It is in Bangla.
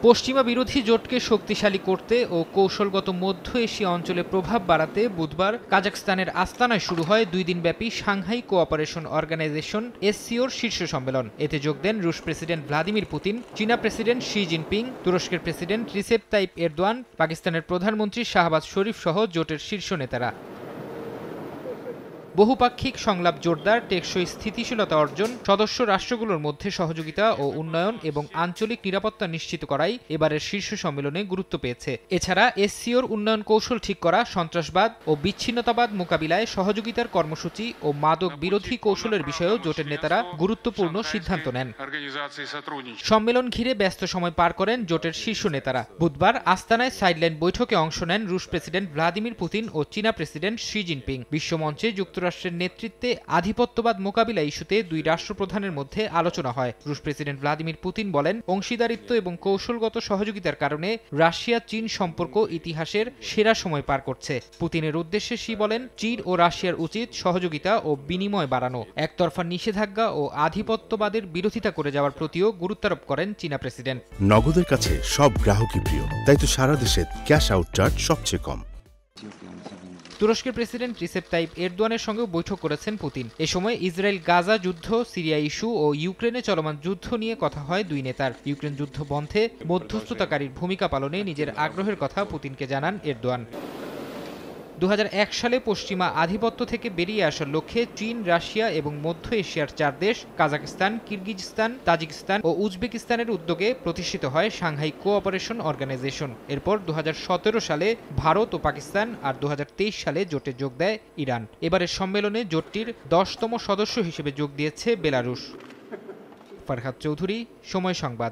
পশ্চিমা বিরোধী জোটকে শক্তিশালী করতে ও কৌশলগত মধ্য এশিয়া অঞ্চলে প্রভাব বাড়াতে বুধবার কাজাখস্তানের আস্তানায় শুরু হয় 2 দিনব্যাপী সাংহাই কোঅপারেশন অর্গানাইজেশন এসসিওর শীর্ষ সম্মেলন। এতে যোগ দেন রুশ প্রেসিডেন্ট ভ্লাদিমির পুতিন, চীনা প্রেসিডেন্ট শি জিনপিং, তুরস্কের প্রেসিডেন্ট রিসেপ তাইপ এরদোয়ান, পাকিস্তানের প্রধানমন্ত্রী শাহবাজ শরীফ সহ জোটের শীর্ষ নেতারা। বহুপাক্ষিক সংলাপ জোরদার, টেকসই স্থিতিশীলতা অর্জন, সদস্য রাষ্ট্রগুলোর মধ্যে সহযোগিতা ও উন্নয়ন এবং আঞ্চলিক নিরাপত্তা নিশ্চিত করাই এবারের শীর্ষ সম্মেলনে গুরুত্ব পেয়েছে। এছাড়া এসসিওর উন্নয়ন কৌশল ঠিক করা, সন্ত্রাসবাদ ও বিচ্ছিন্নতাবাদ মোকাবিলায় সহযোগিতার কর্মসূচি ও মাদক বিরোধী কৌশলের বিষয়েও জোটের নেতারা গুরুত্বপূর্ণ সিদ্ধান্ত নেন। সম্মেলন ঘিরে ব্যস্ত সময় পার করেন জোটের শীর্ষ নেতারা। বুধবার আস্তানায় সাইডলাইন বৈঠকে অংশ নেন রুশ প্রেসিডেন্ট ভ্লাদিমির পুতিন ও চীনা প্রেসিডেন্ট শি জিনপিং। বিশ্বমঞ্চে যুক্তরাষ্ট্রের নেতৃত্বে আধিপত্যবাদ মোকাবিলা ইস্যুতে 2 রাষ্ট্রপ্রধানের মধ্যে আলোচনা হয়। রুশ প্রেসিডেন্ট ভ্লাদিমির পুতিন বলেন, অংশীদারিত্ব এবং কৌশলগত সহযোগিতার কারণে রাশিয়া চীন সম্পর্ক ইতিহাসের সেরা সময় পার করছে। পুতিনের উদ্দেশ্যে শি বলেন, চীন ও রাশিয়ার উচিত সহযোগিতা ও বিনিময় বাড়ানো। একতরফা নিষেধাজ্ঞা ও আধিপত্যবাদের বিরোধিতা করে যাওয়ার প্রতিও গুরুত্বারোপ করেন চীনা প্রেসিডেন্ট। নগদের কাছে সব গ্রাহকই প্রিয়, তাই তো সারা দেশে ক্যাশ আউট চার্জ সবচেয়ে কম। তুরস্কের প্রেসিডেন্ট রিসেপ তাইপ এরদোয়ানের সঙ্গেও বৈঠক করেছেন পুতিন। এ সময় ইসরায়েল গাজা যুদ্ধ, সিরিয়া ইস্যু ও ইউক্রেনে চলমান যুদ্ধ নিয়ে কথা হয় 2 নেতার। ইউক্রেন যুদ্ধ বন্ধে মধ্যস্থতাকারীর ভূমিকা পালনে নিজের আগ্রহের কথা পুতিনকে জানান এরদোয়ান। 2001 সালে পশ্চিমা আধিপত্য থেকে বেরিয়ে আসার লক্ষ্যে চীন, রাশিয়া এবং মধ্য এশিয়ার 4 দেশ কাজাখস্তান, কিরগিজস্তান, তাজিকিস্তান ও উজবেকিস্তানের উদ্যোগে প্রতিষ্ঠিত হয় সাংহাই কোঅপারেশন অর্গানাইজেশন। এরপর 2017 সালে ভারত ও পাকিস্তান আর 2023 সালে জোটে যোগ দেয় ইরান। এবারের সম্মেলনে জোটটির 10তম সদস্য হিসেবে যোগ দিয়েছে বেলারুশ। ফারহাদ চৌধুরী, সময় সংবাদ।